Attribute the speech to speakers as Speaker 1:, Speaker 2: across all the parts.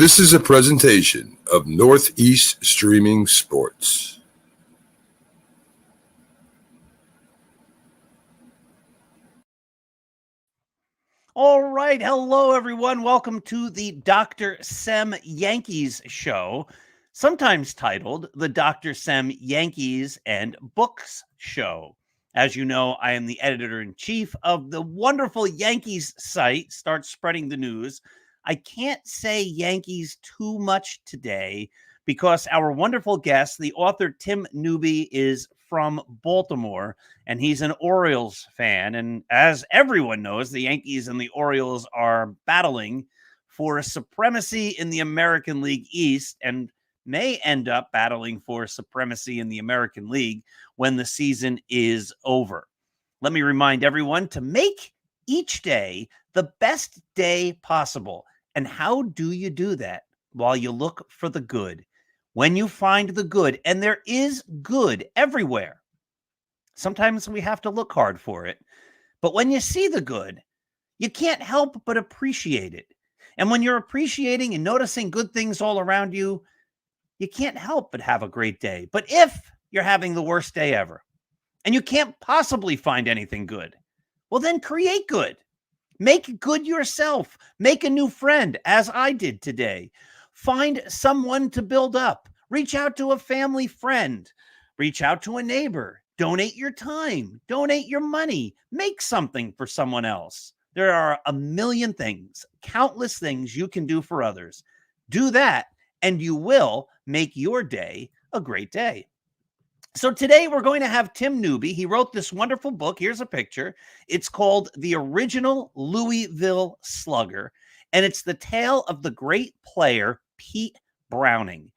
Speaker 1: This is a presentation of Northeast Streaming Sports.
Speaker 2: All right. Hello, everyone. Welcome to the Dr. Sem Yankees show, sometimes titled the Dr. Sem Yankees and Books show. As you know, I am the editor-in-chief of the wonderful Yankees site, Start Spreading the News. I can't say Yankees too much today because our wonderful guest, the author Tim Newby, is from Baltimore, and he's an Orioles fan. And as everyone knows, the Yankees and the Orioles are battling for supremacy in the American League East and may end up battling for supremacy in the American League when the season is over. Let me remind everyone to make each day the best day possible. And how do you do that? While you look for the good. When you find the good, and there is good everywhere, sometimes we have to look hard for it. But when you see the good, you can't help but appreciate it. And when you're appreciating and noticing good things all around you, you can't help but have a great day. But if you're having the worst day ever, and you can't possibly find anything good, well, then create good. Make good yourself. Make a new friend, as I did today. Find someone to build up. Reach out to a family friend. Reach out to a neighbor. Donate your time. Donate your money. Make something for someone else. There are a million things, countless things you can do for others. Do that, and you will make your day a great day. So today we're going to have Tim Newby. He wrote this wonderful book. Here's a picture. It's called The Original Louisville Slugger, and it's the tale of the great player Pete Browning.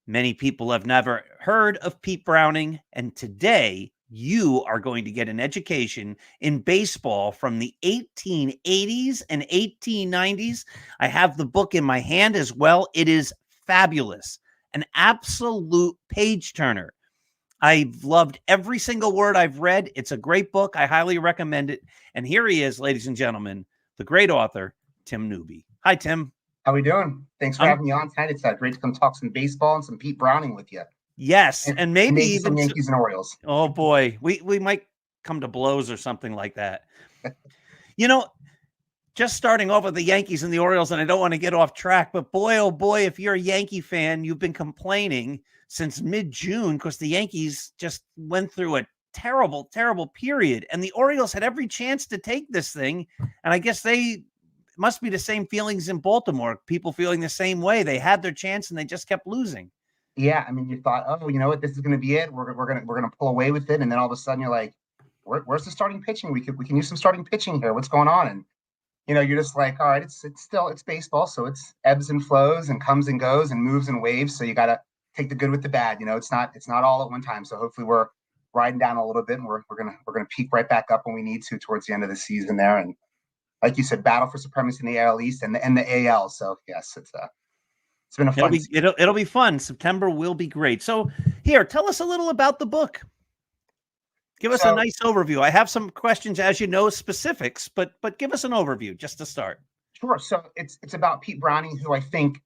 Speaker 2: Many people have never heard of Pete Browning, and today you are going to get an education in baseball from the 1880s and 1890s. I have the book in my hand as well. It is fabulous, an absolute page turner. I've loved every single word I've read. It's a great book. I highly recommend it. And here he is, ladies and gentlemen, the great author, Tim Newby. Hi, Tim.
Speaker 3: How we doing? Thanks for having me on tonight. It's great to come talk some baseball and some Pete Browning with you.
Speaker 2: Yes, and maybe even
Speaker 3: some Yankees and Orioles.
Speaker 2: Oh, boy. We might come to blows or something like that. You know, just starting off with the Yankees and the Orioles, and I don't want to get off track, but boy, oh boy, if you're a Yankee fan, you've been complaining since mid-June because the Yankees just went through a terrible, terrible period, and the Orioles had every chance to take this thing, and I guess they must be the same feelings in Baltimore, people feeling the same way. They had their chance, and they just kept losing.
Speaker 3: Yeah, I mean, you thought, oh, you know what, this is going to be it. We're gonna pull away with it, and then all of a sudden you're like, where's the starting pitching? We can use some starting pitching here. What's going on? And you know, you're just like, all right, it's baseball, so it's ebbs and flows and comes and goes and moves and waves. So you got to take the good with the bad. You know, it's not all at one time. So hopefully we're riding down a little bit, and we're gonna peak right back up when we need to towards the end of the season there. And like you said, battle for supremacy in the AL East and the AL. So yes, it's been a fun.
Speaker 2: It'll be fun. September will be great. So here, tell us a little about the book. Give us a nice overview. I have some questions, as you know, specifics, but give us an overview just to start.
Speaker 3: Sure. So it's about Pete Browning, who I think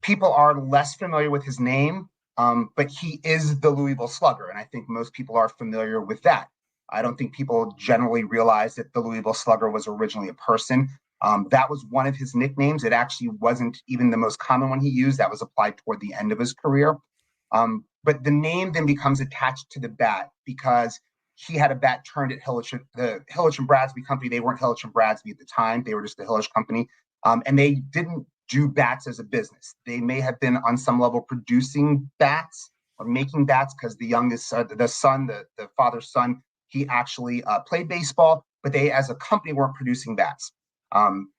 Speaker 3: people are less familiar with his name, but he is the Louisville Slugger, and I think most people are familiar with that. I don't think people generally realize that the Louisville Slugger was originally a person. That was one of his nicknames. It actually wasn't even the most common one he used. That was applied toward the end of his career. But the name then becomes attached to the bat because he had a bat turned at the Hillich and Bradsby company. They weren't Hillich and Bradsby at the time. They were just the Hillich company. And they didn't do bats as a business. They may have been on some level producing bats or making bats because the youngest, the father's son, he actually played baseball, but they as a company weren't producing bats.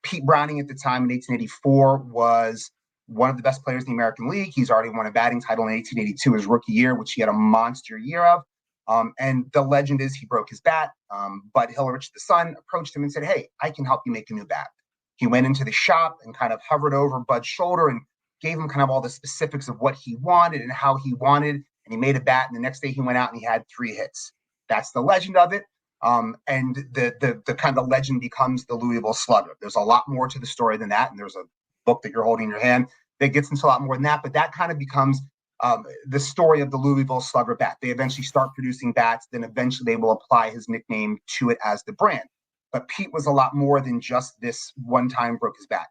Speaker 3: Pete Browning at the time in 1884 was one of the best players in the American League. He's already won a batting title in 1882, his rookie year, which he had a monster year of. And the legend is he broke his bat. Bud Hillich, the son, approached him and said, hey, I can help you make a new bat. He went into the shop and kind of hovered over Bud's shoulder and gave him kind of all the specifics of what he wanted and how he wanted. And he made a bat. And the next day he went out and he had 3 hits. That's the legend of it. And the kind of legend becomes the Louisville Slugger. There's a lot more to the story than that. And there's a book that you're holding in your hand that gets into a lot more than that. But that kind of becomes the story of the Louisville Slugger bat. They eventually start producing bats, then eventually they will apply his nickname to it as the brand. But Pete was a lot more than just this one time broke his bat.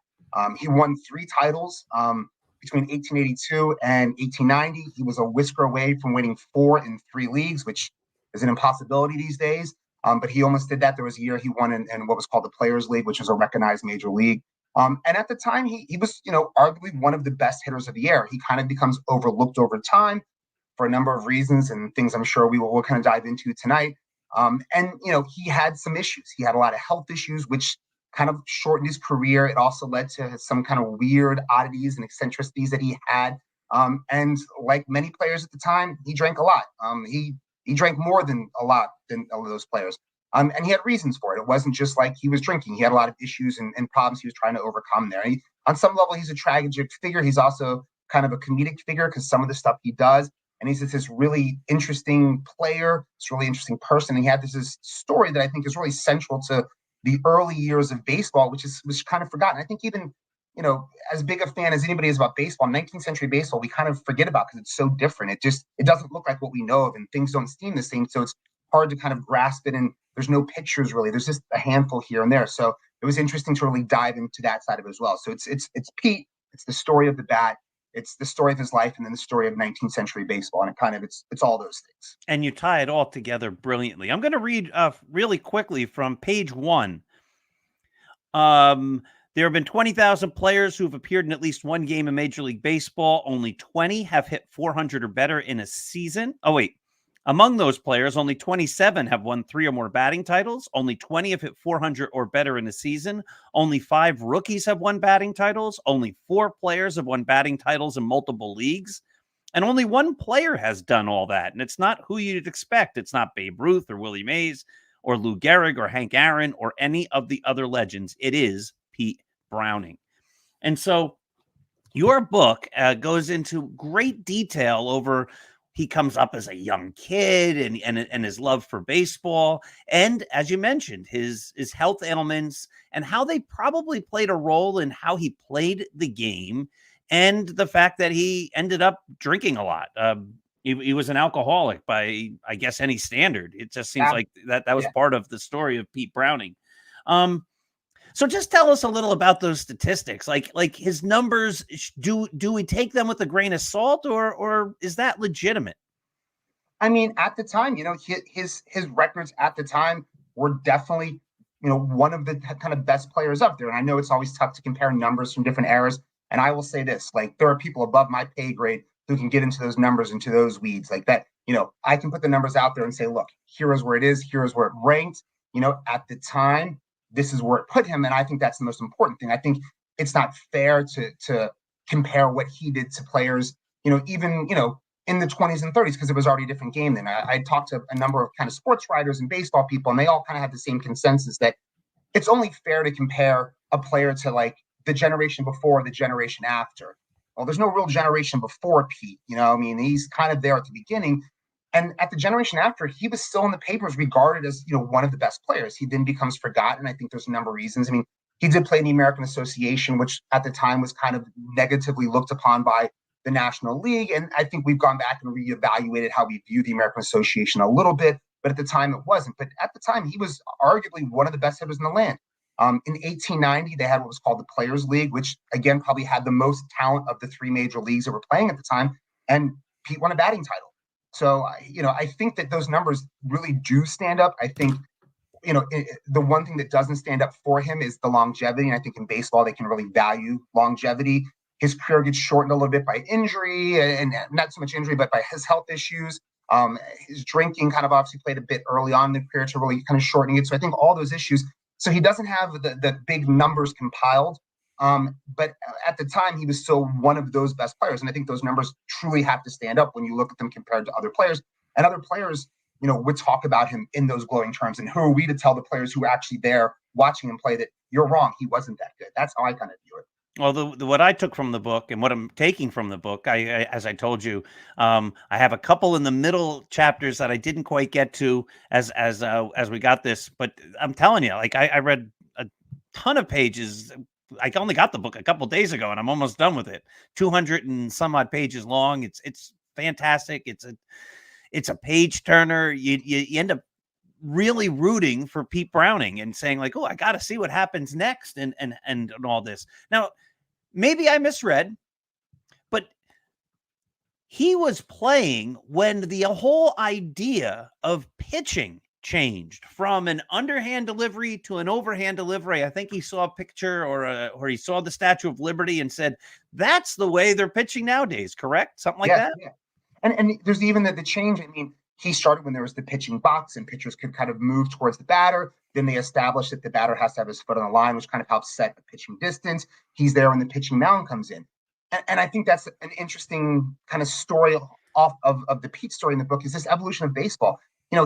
Speaker 3: He won 3 titles between 1882 and 1890. He was a whisker away from winning 4 in 3 leagues, which is an impossibility these days. But he almost did that. There was a year he won in what was called the Players League, which was a recognized major league. And at the time, he was, arguably one of the best hitters of the year. He kind of becomes overlooked over time for a number of reasons and things I'm sure we'll kind of dive into tonight. And he had some issues. He had a lot of health issues, which kind of shortened his career. It also led to some kind of weird oddities and eccentricities that he had. And like many players at the time, he drank a lot. He drank more than a lot than all of those players. And he had reasons for it. It wasn't just like he was drinking. He had a lot of issues and problems he was trying to overcome there. On some level, he's a tragic figure. He's also kind of a comedic figure because some of the stuff he does. And he's just this really interesting player, this really interesting person. And he had this story that I think is really central to the early years of baseball, which was kind of forgotten. I think even, as big a fan as anybody is about baseball, 19th century baseball, we kind of forget about because it's so different. It doesn't look like what we know of, and things don't seem the same. So it's hard to kind of grasp it. And there's no pictures really. There's just a handful here and there. So it was interesting to really dive into that side of it as well. So it's Pete. It's the story of the bat. It's the story of his life, and then the story of 19th century baseball. And it's all those things.
Speaker 2: And you tie it all together brilliantly. I'm going to read really quickly from page 1. There have been 20,000 players who have appeared in at least one game in Major League Baseball. Only 20 have hit 400 or better in a season. Oh, wait. Among those players, only 27 have won 3 or more batting titles. Only 20 have hit 400 or better in a season. Only 5 rookies have won batting titles. Only 4 players have won batting titles in multiple leagues. And only 1 player has done all that. And it's not who you'd expect. It's not Babe Ruth or Willie Mays or Lou Gehrig or Hank Aaron or any of the other legends. It is Pete Browning. And so your book goes into great detail over he comes up as a young kid and his love for baseball. And as you mentioned, his health ailments and how they probably played a role in how he played the game, and the fact that he ended up drinking a lot. He was an alcoholic by, I guess, any standard. It just seems like that was part of the story of Pete Browning. So just tell us a little about those statistics, like his numbers. Do we take them with a grain of salt, or is that legitimate?
Speaker 3: I mean, at the time, his records at the time were definitely, one of the kind of best players up there. And I know it's always tough to compare numbers from different eras. And I will say this, like, there are people above my pay grade who can get into those numbers, into those weeds like that. I can put the numbers out there and say, look, here is where it is. Here is where it ranked. At the time, this is where it put him. And I think that's the most important thing. I think it's not fair to compare what he did to players, even, in the 20s and 30s, because it was already a different game then. I talked to a number of kind of sports writers and baseball people, and they all kind of have the same consensus that it's only fair to compare a player to like the generation before, the generation after. Well, there's no real generation before Pete. He's kind of there at the beginning. And at the generation after, he was still in the papers regarded as, one of the best players. He then becomes forgotten. I think there's a number of reasons. He did play in the American Association, which at the time was kind of negatively looked upon by the National League. And I think we've gone back and reevaluated how we view the American Association a little bit. But at the time, it wasn't. But at the time, he was arguably one of the best hitters in the land. In 1890, they had what was called the Players League, which, again, probably had the most talent of the 3 major leagues that were playing at the time. And Pete won a batting title. So, I think that those numbers really do stand up. I think, the one thing that doesn't stand up for him is the longevity. And I think in baseball, they can really value longevity. His career gets shortened a little bit by injury, and not so much injury, but by his health issues. His drinking kind of obviously played a bit early on in the career to really kind of shortening it. So I think all those issues. So he doesn't have the big numbers compiled. But at the time, he was still one of those best players. And I think those numbers truly have to stand up when you look at them compared to other players. And other players, would talk about him in those glowing terms. And who are we to tell the players who were actually there watching him play that you're wrong, he wasn't that good? That's how I kind of view it.
Speaker 2: Well, what I took from the book and what I'm taking from the book, as I told you, I have a couple in the middle chapters that I didn't quite get to as we got this. But I'm telling you, like I read a ton of pages I only got the book a couple days ago, and I'm almost done with it. 200 and some odd pages long. It's fantastic. It's a page turner. You end up really rooting for Pete Browning and saying like, oh, I got to see what happens next, and all this. Now, maybe I misread, but he was playing when the whole idea of pitching changed from an underhand delivery to an overhand delivery. I think he saw a picture or he saw the Statue of Liberty and said, that's the way they're pitching nowadays, correct? Something like that?
Speaker 3: Yeah. And there's even the change. I mean, he started when there was the pitching box and pitchers could kind of move towards the batter. Then they established that the batter has to have his foot on the line, which kind of helps set the pitching distance. He's there when the pitching mound comes in. And I think that's an interesting kind of story off of the Pete story in the book, is this evolution of baseball.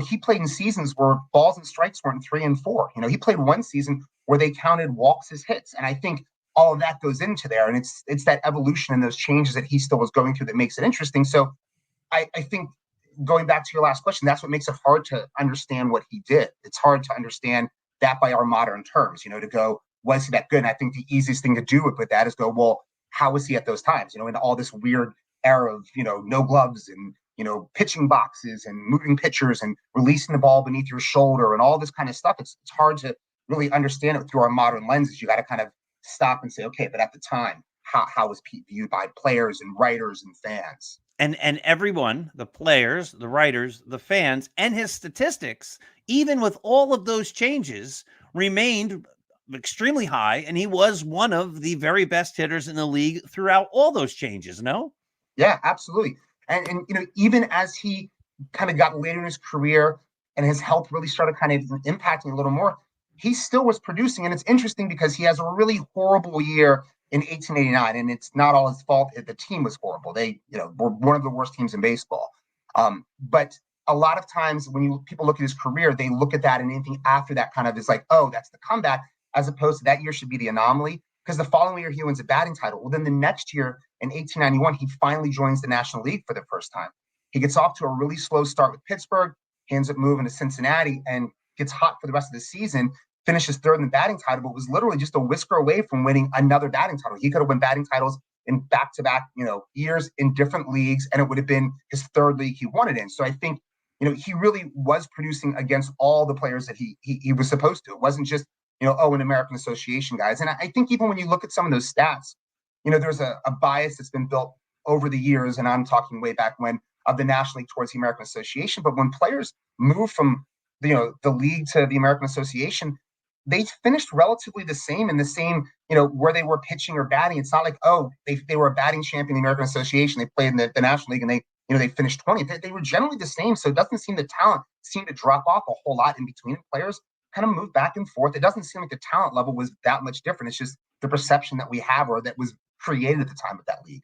Speaker 3: He played in seasons where balls and strikes weren't 3 and 4. He played one season where they counted walks as hits. And I think all of that goes into there. And it's that evolution and those changes that he still was going through that makes it interesting. So I think, going back to your last question, that's what makes it hard to understand what he did. It's hard to understand that by our modern terms, to go, was he that good? And I think the easiest thing to do with that is go, well, how was he at those times? In all this weird era of, no gloves and, pitching boxes and moving pitchers and releasing the ball beneath your shoulder and all this kind of stuff. It's hard to really understand it through our modern lenses. You got to kind of stop and say, okay, but at the time, how was Pete viewed by players and writers and fans?
Speaker 2: And everyone, the players, the writers, the fans, and his statistics, even with all of those changes, remained extremely high. And he was one of the very best hitters in the league throughout all those changes, no?
Speaker 3: Yeah, absolutely. And even as he kind of got later in his career and his health really started kind of impacting a little more, he still was producing. And it's interesting because he has a really horrible year in 1889, and it's not all his fault. The team was horrible. They, were one of the worst teams in baseball. But a lot of times when people look at his career, they look at that, and anything after that kind of is like, oh, that's the comeback, as opposed to that year should be the anomaly. Because the following year he wins a batting title. Well, then the next year in 1891, he finally joins the National League for the first time. He gets off to a really slow start with Pittsburgh. He ends up moving to Cincinnati and gets hot for the rest of the season. Finishes third in the batting title, but was literally just a whisker away from winning another batting title. He could have won batting titles in back-to-back, years in different leagues, and it would have been his third league he won it in. So I think, he really was producing against all the players that he was supposed to. It wasn't just, an American Association guys. And I think even when you look at some of those stats, there's a bias that's been built over the years, and I'm talking way back when, of the National League towards the American Association. But when players move from, the league to the American Association, they finished relatively the same in the same, where they were pitching or batting. It's not like, oh, they were a batting champion in the American Association. They played in the National League and they finished 20th. They were generally the same. So it doesn't seem the talent seemed to drop off a whole lot in between. Players kind of moved back and forth. It doesn't seem like the talent level was that much different. It's just the perception that we have, or that was created at the time of that league.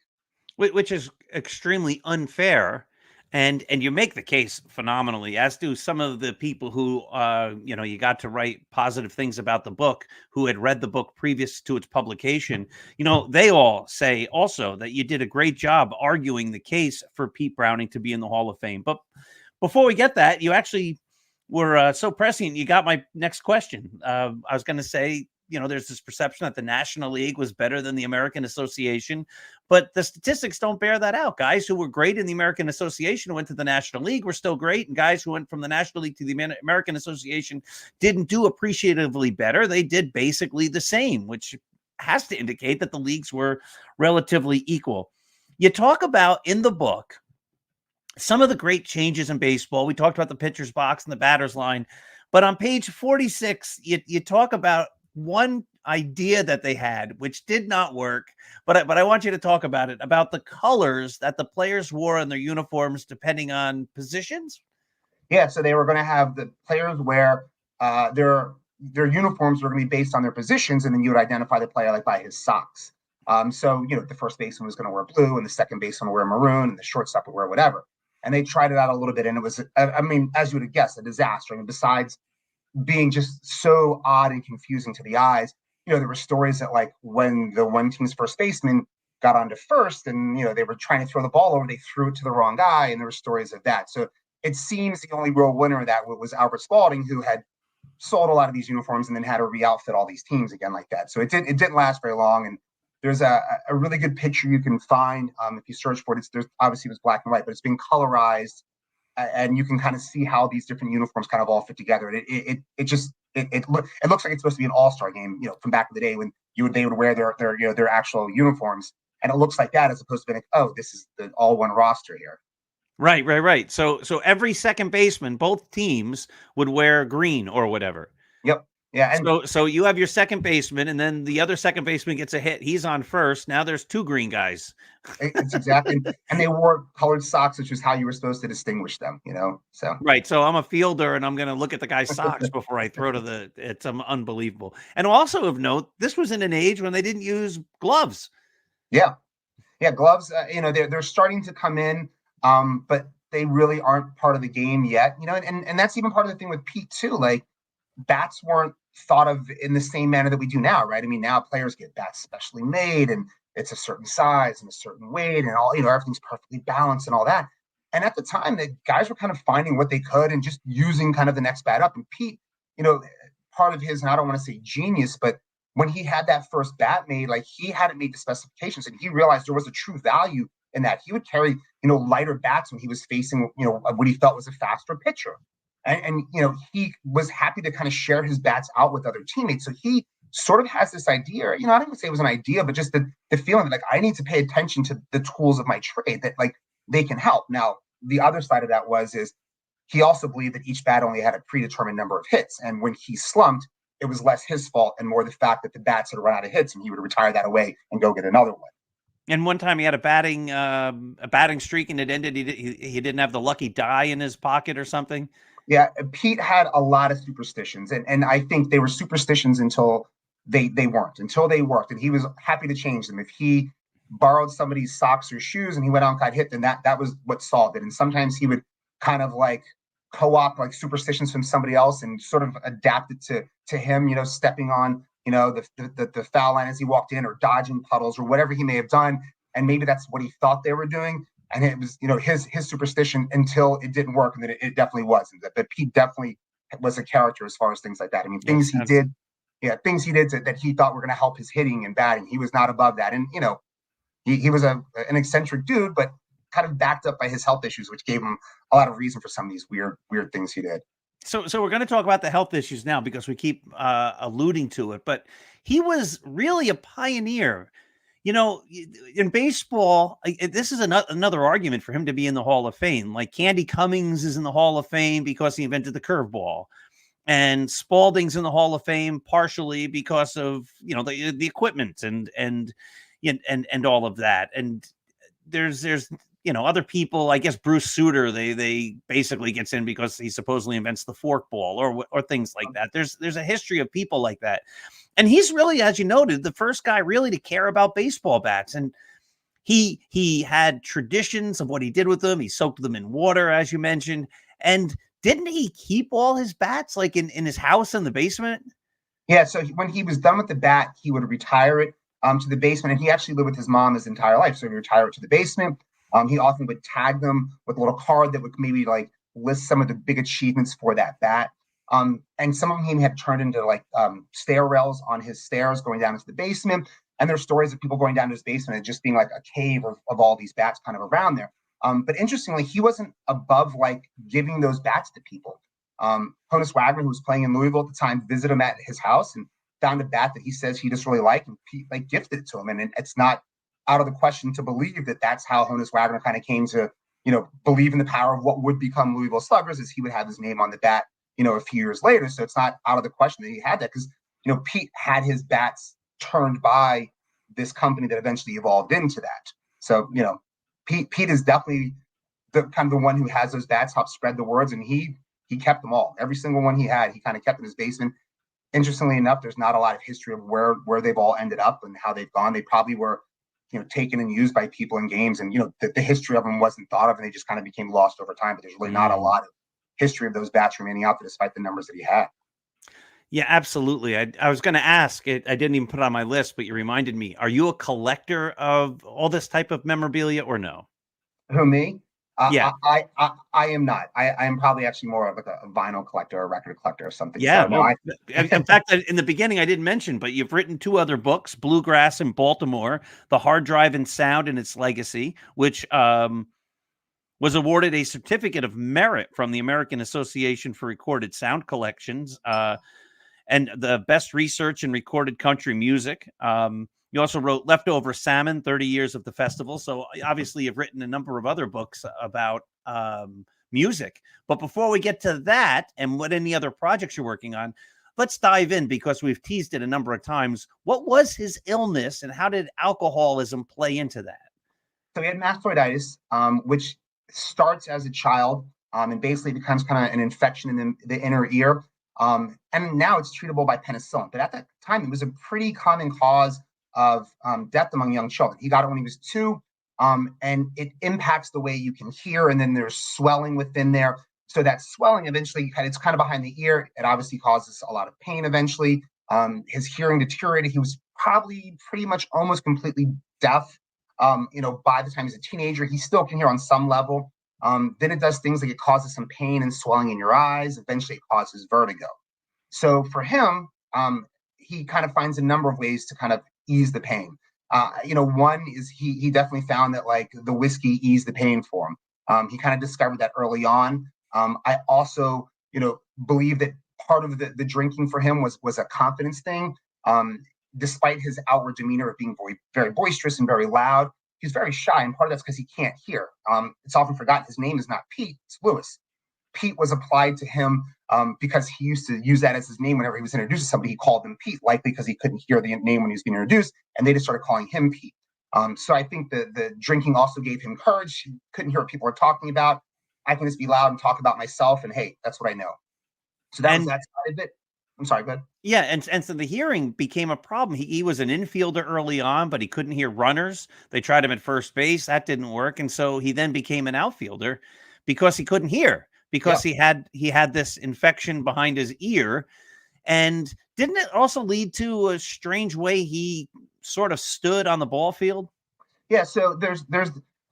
Speaker 2: Which is extremely unfair. And you make the case phenomenally, as do some of the people who, you got to write positive things about the book, who had read the book previous to its publication. They all say also that you did a great job arguing the case for Pete Browning to be in the Hall of Fame. But before we get that, you actually were so prescient. You got my next question. I was going to say, there's this perception that the National League was better than the American Association, but the statistics don't bear that out. Guys who were great in the American Association went to the National League were still great, and guys who went from the National League to the American Association didn't do appreciatively better. They did basically the same, which has to indicate that the leagues were relatively equal. You talk about in the book some of the great changes in baseball. We talked about the pitcher's box and the batter's line, but on page 46, you talk about one idea that they had, which did not work, but I want you to talk about it, about the colors that the players wore on their uniforms depending on positions.
Speaker 3: Yeah, so they were going to have the players wear their uniforms were going to be based on their positions, and then you would identify the player like by his socks. So the first baseman was going to wear blue, and the second baseman would wear maroon, and the shortstop would wear whatever. And they tried it out a little bit, and it was, as you would have guessed, a disaster. Besides being just so odd and confusing to the eyes, there were stories that, like, when the one team's first baseman got onto first and, they were trying to throw the ball over, they threw it to the wrong guy, and there were stories of that. So it seems the only real winner of that was Albert Spalding, who had sold a lot of these uniforms and then had to re-outfit all these teams again like that. So it didn't last very long. And there's a really good picture you can find if you search for it. There's obviously it was black and white, but it's been colorized, and you can kind of see how these different uniforms kind of all fit together. And it looks like it's supposed to be an all-star game, from back in the day when they would wear their actual uniforms, and it looks like that as opposed to being like, oh, this is the all one roster here.
Speaker 2: Right. So every second baseman, both teams would wear green or whatever.
Speaker 3: Yep. Yeah. And
Speaker 2: so you have your second baseman, and then the other second baseman gets a hit. He's on first. Now there's two green guys.
Speaker 3: It's exactly, and they wore colored socks, which is how you were supposed to distinguish them. So
Speaker 2: right. So I'm a fielder, and I'm going to look at the guy's socks before I throw to the. It's unbelievable. And also of note, this was in an age when they didn't use gloves.
Speaker 3: Yeah. Gloves. They're starting to come in. But they really aren't part of the game yet, and that's even part of the thing with Pete too. Like, bats weren't thought of in the same manner that we do now, right? I mean, now players get bats specially made, and it's a certain size and a certain weight, and all, everything's perfectly balanced and all that. And at the time, the guys were kind of finding what they could and just using kind of the next bat up. And Pete, part of his, and I don't want to say genius, but when he had that first bat made, like, he hadn't made the specifications, and he realized there was a true value in that. He would carry, lighter bats when he was facing, what he felt was a faster pitcher. And he was happy to kind of share his bats out with other teammates. So he sort of has this idea, I don't even say it was an idea, but just the feeling that, like, I need to pay attention to the tools of my trade, that, like, they can help. Now, the other side of that is he also believed that each bat only had a predetermined number of hits. And when he slumped, it was less his fault and more the fact that the bats had run out of hits, and he would retire that away and go get another one.
Speaker 2: And one time he had a batting streak, and it ended. He didn't have the lucky die in his pocket or something.
Speaker 3: Yeah, Pete had a lot of superstitions, and I think they were superstitions until they weren't, until they worked, and he was happy to change them. If he borrowed somebody's socks or shoes and he went out and got hit, then that was what solved it. And sometimes he would kind of like co-opt like superstitions from somebody else and sort of adapt it to him, stepping on the foul line as he walked in, or dodging puddles, or whatever he may have done. And maybe that's what he thought they were doing. And it was, his superstition until it didn't work. And then it definitely wasn't. But Pete definitely was a character as far as things like that. I mean, things he did that he thought were going to help his hitting and batting. He was not above that. And, he was an eccentric dude, but kind of backed up by his health issues, which gave him a lot of reason for some of these weird things he did.
Speaker 2: So we're going to talk about the health issues now because we keep alluding to it, but he was really a pioneer. In baseball, this is another argument for him to be in the Hall of Fame. Like, Candy Cummings is in the Hall of Fame because he invented the curveball, and Spalding's in the Hall of Fame partially because of the equipment and all of that. And there's other people, I guess Bruce Sutter, they basically gets in because he supposedly invents the forkball or things like that. There's a history of people like that. And he's really, as you noted, the first guy really to care about baseball bats. And he had traditions of what he did with them. He soaked them in water, as you mentioned. And didn't he keep all his bats like in his house in the basement?
Speaker 3: Yeah. So when he was done with the bat, he would retire it to the basement. And he actually lived with his mom his entire life. So he would retire it to the basement. He often would tag them with a little card that would maybe like list some of the big achievements for that bat. And some of them he had turned into like stair rails on his stairs going down into the basement. And there's stories of people going down to his basement and just being like a cave of all these bats kind of around there. But interestingly, he wasn't above like giving those bats to people. Honus Wagner, who was playing in Louisville at the time, visited him at his house and found a bat that he says he just really liked, and Pete like gifted it to him. And it's not out of the question to believe that that's how Honus Wagner kind of came to, believe in the power of what would become Louisville Sluggers, is he would have his name on the bat, a few years later. So it's not out of the question that he had that, because, Pete had his bats turned by this company that eventually evolved into that. So, Pete is definitely the kind of the one who has those bats, helped spread the words, and he kept them all. Every single one he had, he kind of kept in his basement. Interestingly enough, there's not a lot of history of where they've all ended up and how they've gone. They probably were, taken and used by people in games, and the history of them wasn't thought of, and they just kind of became lost over time. But there's really not a lot of history of those bats remaining out there, despite the numbers that he had.
Speaker 2: Yeah, absolutely. I was going to ask it. I didn't even put it on my list, but you reminded me. Are you a collector of all this type of memorabilia or no?
Speaker 3: Who, me?
Speaker 2: Yeah.
Speaker 3: I am not. I am probably actually more of like a vinyl collector, or a record collector, or something.
Speaker 2: Yeah.
Speaker 3: So no,
Speaker 2: Well, in fact, in the beginning, I didn't mention, but you've written 2 other books, Bluegrass in Baltimore, The Hard Drive and Sound and Its Legacy, which was awarded a certificate of merit from the American Association for Recorded Sound Collections, and the best research in recorded country music. You also wrote Leftover Salmon, 30 Years of the Festival. So obviously you've written a number of other books about music. But before we get to that and what any other projects you're working on, let's dive in, because we've teased it a number of times. What was his illness and how did alcoholism play into that?
Speaker 3: So he had mastoiditis, which starts as a child, and basically becomes kind of an infection in the inner ear. And now it's treatable by penicillin. But at that time, it was a pretty common cause of death among young children. He got it when he was 2, and it impacts the way you can hear. And then there's swelling within there. So that swelling eventually, it's kind of behind the ear. It obviously causes a lot of pain eventually. His hearing deteriorated. He was probably pretty much almost completely deaf. By the time he's a teenager, he still can hear on some level. Then it does things like it causes some pain and swelling in your eyes. Eventually, it causes vertigo. So for him, he kind of finds a number of ways to kind of ease the pain. One is he definitely found that like the whiskey eased the pain for him. He kind of discovered that early on. I also, believe that part of the drinking for him was a confidence thing. Despite his outward demeanor of being very, very boisterous and very loud, he's very shy, and part of that's because he can't hear. It's often forgotten his name is not Pete, it's Lewis. Pete was applied to him because he used to use that as his name whenever he was introduced to somebody. He called them Pete, likely because he couldn't hear the name when he was being introduced, and they just started calling him Pete. So I think the drinking also gave him courage. He couldn't hear what people were talking about. I can just be loud and talk about myself, and hey, that's what I know. So that was that side of it. I'm sorry, go ahead.
Speaker 2: Yeah, and so the hearing became a problem. He was an infielder early on, but he couldn't hear runners. They tried him at first base. That didn't work. And so he then became an outfielder because he couldn't hear, because he had this infection behind his ear. And didn't it also lead to a strange way he sort of stood on the ball field?
Speaker 3: Yeah, so there's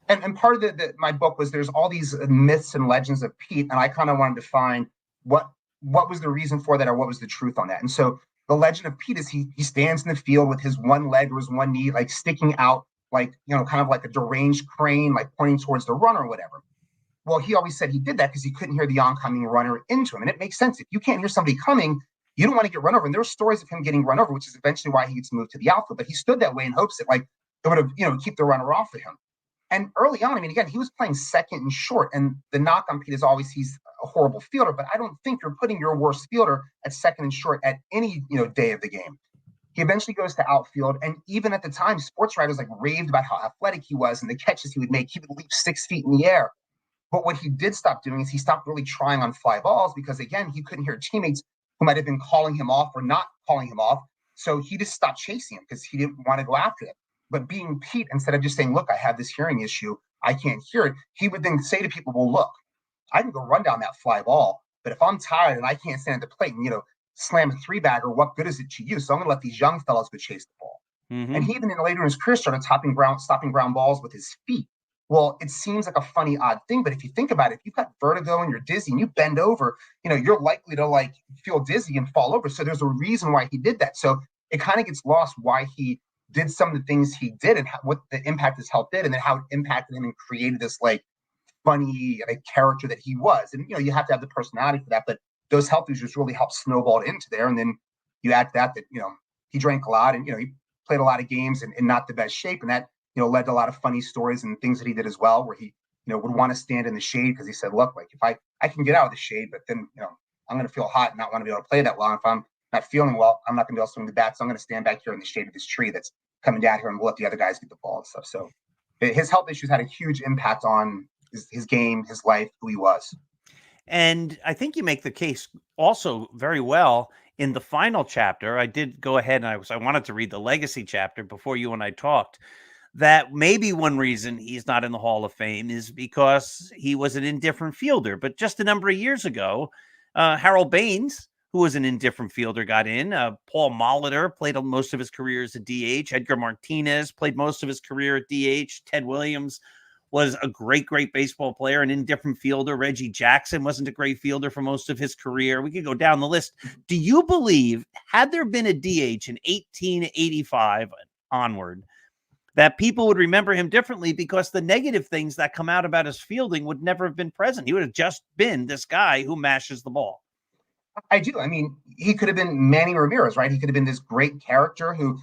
Speaker 3: and part of my book was there's all these myths and legends of Pete, and I kind of wanted to find what was the reason for that, or what was the truth on that. And so the legend of Pete is he stands in the field with his one leg or his one knee like sticking out, like kind of like a deranged crane, like pointing towards the runner or whatever. Well, he always said he did that because he couldn't hear the oncoming runner into him. And it makes sense. If you can't hear somebody coming, you don't want to get run over. And there were stories of him getting run over, which is eventually why he gets moved to the outfield. But he stood that way in hopes that like it would have, keep the runner off of him. And early on, I mean, again, he was playing second and short. And the knock on Pete is always he's a horrible fielder, but I don't think you're putting your worst fielder at second and short at any day of the game. He eventually goes to outfield, and even at the time, sports writers like raved about how athletic he was and the catches he would make. He would leap 6 feet in the air. But what he did stop doing is he stopped really trying on fly balls because, again, he couldn't hear teammates who might have been calling him off or not calling him off. So he just stopped chasing him because he didn't want to go after it. But being Pete, instead of just saying, look, I have this hearing issue, I can't hear it, he would then say to people, well, look, I can go run down that fly ball, but if I'm tired and I can't stand at the plate and, slam a 3-bagger, what good is it to you? So I'm going to let these young fellows go chase the ball. Mm-hmm. And he even later in his career started stopping ground balls with his feet. Well, it seems like a funny, odd thing, but if you think about it, if you've got vertigo and you're dizzy and you bend over, you're likely to like feel dizzy and fall over. So there's a reason why he did that. So it kind of gets lost why he did some of the things he did and what the impact his health did, and then how it impacted him and created this like funny character that he was. And you have to have the personality for that, but those health issues really helped snowball it into there. And then you add that he drank a lot and he played a lot of games in not the best shape, and that led to a lot of funny stories and things that he did as well, where he would want to stand in the shade because he said, look, like if I can get out of the shade, but then I'm going to feel hot and not want to be able to play that well. If I'm not feeling well, I'm not going to be able to swing the bat, so I'm going to stand back here in the shade of this tree that's coming down here and we'll let the other guys get the ball and stuff. So his health issues had a huge impact on his game, his life, who he was.
Speaker 2: And I think you make the case also very well in the final chapter. I did go ahead and I wanted to read the legacy chapter before you and I talked, that maybe one reason he's not in the Hall of Fame is because he was an indifferent fielder. But just a number of years ago, Harold Baines, who was an indifferent fielder, got in. Paul Molitor played most of his career as a DH. Edgar Martinez played most of his career at DH. Ted Williams was a great, great baseball player, an indifferent fielder. Reggie Jackson wasn't a great fielder for most of his career. We could go down the list. Do you believe, had there been a DH in 1885 onward, that people would remember him differently because the negative things that come out about his fielding would never have been present? He would have just been this guy who mashes the ball.
Speaker 3: I do. I mean, he could have been Manny Ramirez, right? He could have been this great character who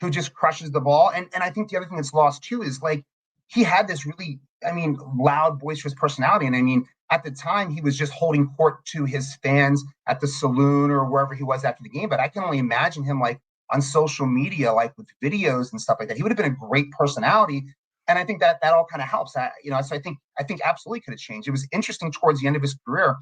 Speaker 3: just crushes the ball. And I think the other thing that's lost too is like he had this really, I mean, loud, boisterous personality. And I mean, at the time, he was just holding court to his fans at the saloon or wherever he was after the game. But I can only imagine him like on social media, like with videos and stuff like that. He would have been a great personality. And I think that all kind of helps. So I think absolutely could have changed. It was interesting towards the end of his career,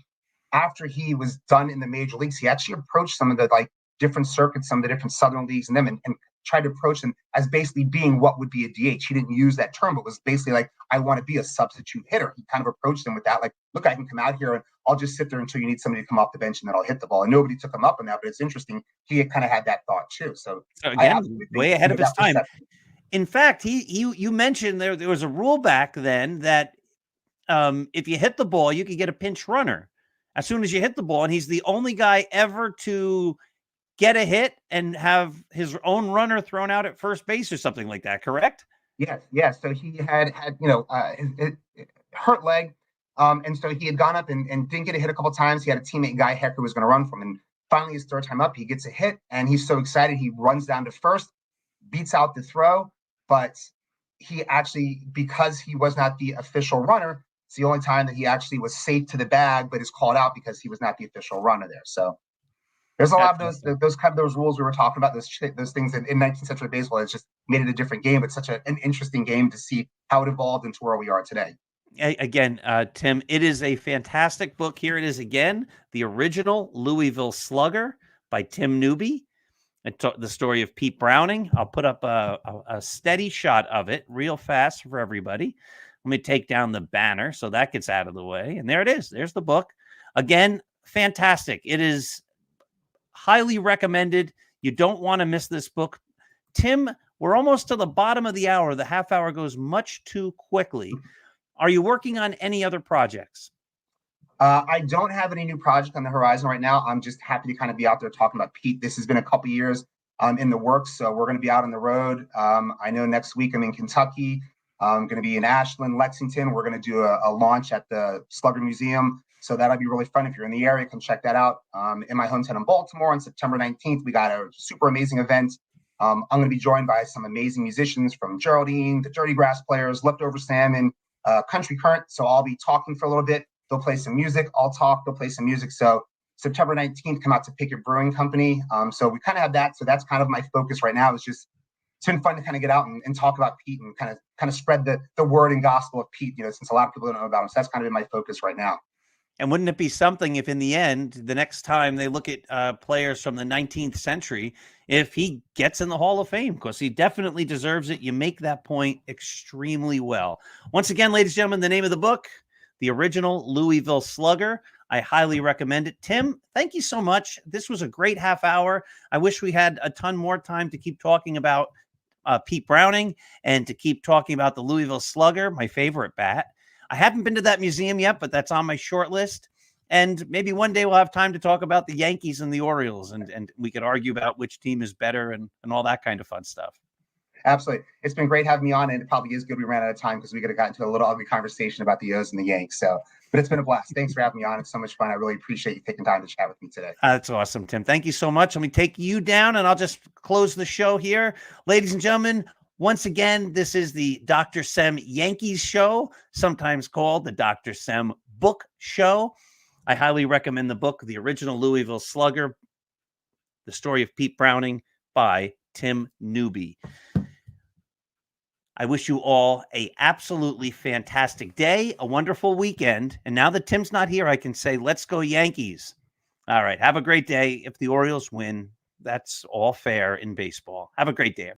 Speaker 3: after he was done in the major leagues, he actually approached some of the like different circuits, some of the different Southern leagues and them, and tried to approach them as basically being what would be a DH. He didn't use that term, but was basically like, I want to be a substitute hitter. He kind of approached them with that, like, look, I can come out here and I'll just sit there until you need somebody to come off the bench and then I'll hit the ball. And nobody took him up on that, but it's interesting. He kind of had that thought too. So
Speaker 2: again, way ahead of his time. In fact, you mentioned there was a rule back then that if you hit the ball, you could get a pinch runner as soon as you hit the ball. And he's the only guy ever to get a hit and have his own runner thrown out at first base or something like that. Correct?
Speaker 3: Yes. So he had his hurt leg. And so he had gone up and didn't get a hit a couple of times. He had a teammate, Guy Heck, who was going to run from him. And finally, his third time up, he gets a hit and he's so excited. He runs down to first, beats out the throw. But he actually, because he was not the official runner, it's the only time that he actually was safe to the bag, but is called out because he was not the official runner there. So there's a lot of those rules we were talking about, those things in 19th century baseball. It's just made it a different game. It's such an interesting game to see how it evolved into where we are today.
Speaker 2: Again, Tim, it is a fantastic book. Here it is again, The Original Louisville Slugger by Tim Newby. The story of Pete Browning. I'll put up a steady shot of it real fast for everybody. Let me take down the banner so that gets out of the way. And there it is. There's the book. Again, fantastic. It is highly recommended. You don't want to miss this book. Tim, we're almost to the bottom of the hour. The half hour goes much too quickly. Are you working on any other projects?
Speaker 3: I don't have any new project on the horizon right now. I'm just happy to kind of be out there talking about Pete. This has been a couple years in the works, so we're going to be out on the road. I know next week I'm in Kentucky. I'm going to be in Ashland, Lexington. We're going to do a launch at the Slugger Museum, so that'll be really fun. If you're in the area, come check that out. In my hometown in Baltimore on September 19th, we got a super amazing event. I'm going to be joined by some amazing musicians from Geraldine, the Dirty Grass Players, Leftover Salmon, Country Current. So I'll be talking for a little bit. They'll play some music. I'll talk. They'll play some music. So September 19th, come out to Pickett Brewing Company. So we kind of have that. So that's kind of my focus right now. It's been fun to kind of get out and talk about Pete and kind of spread the word and gospel of Pete, since a lot of people don't know about him. So that's kind of been my focus right now.
Speaker 2: And wouldn't it be something if in the end, the next time they look at players from the 19th century, if he gets in the Hall of Fame, because he definitely deserves it. You make that point extremely well. Once again, ladies and gentlemen, the name of the book, The Original Louisville Slugger. I highly recommend it. Tim, thank you so much. This was a great half hour. I wish we had a ton more time to keep talking about Pete Browning and to keep talking about the Louisville Slugger, my favorite bat. I haven't been to that museum yet, but that's on my short list. And maybe one day we'll have time to talk about the Yankees and the Orioles, and we could argue about which team is better and all that kind of fun stuff.
Speaker 3: Absolutely. It's been great having me on, and it probably is good we ran out of time because we could have gotten to a little ugly conversation about the O's and the Yanks. But it's been a blast. Thanks for having me on. It's so much fun. I really appreciate you taking time to chat with me today.
Speaker 2: That's awesome, Tim. Thank you so much. Let me take you down, and I'll just close the show here. Ladies and gentlemen, once again, this is the Dr. Sem Yankees show, sometimes called the Dr. Sem Book Show. I highly recommend the book, The Original Louisville Slugger, The Story of Pete Browning by Tim Newby. I wish you all a absolutely fantastic day, a wonderful weekend. And now that Tim's not here, I can say, let's go Yankees. All right. Have a great day. If the Orioles win, that's all fair in baseball. Have a great day.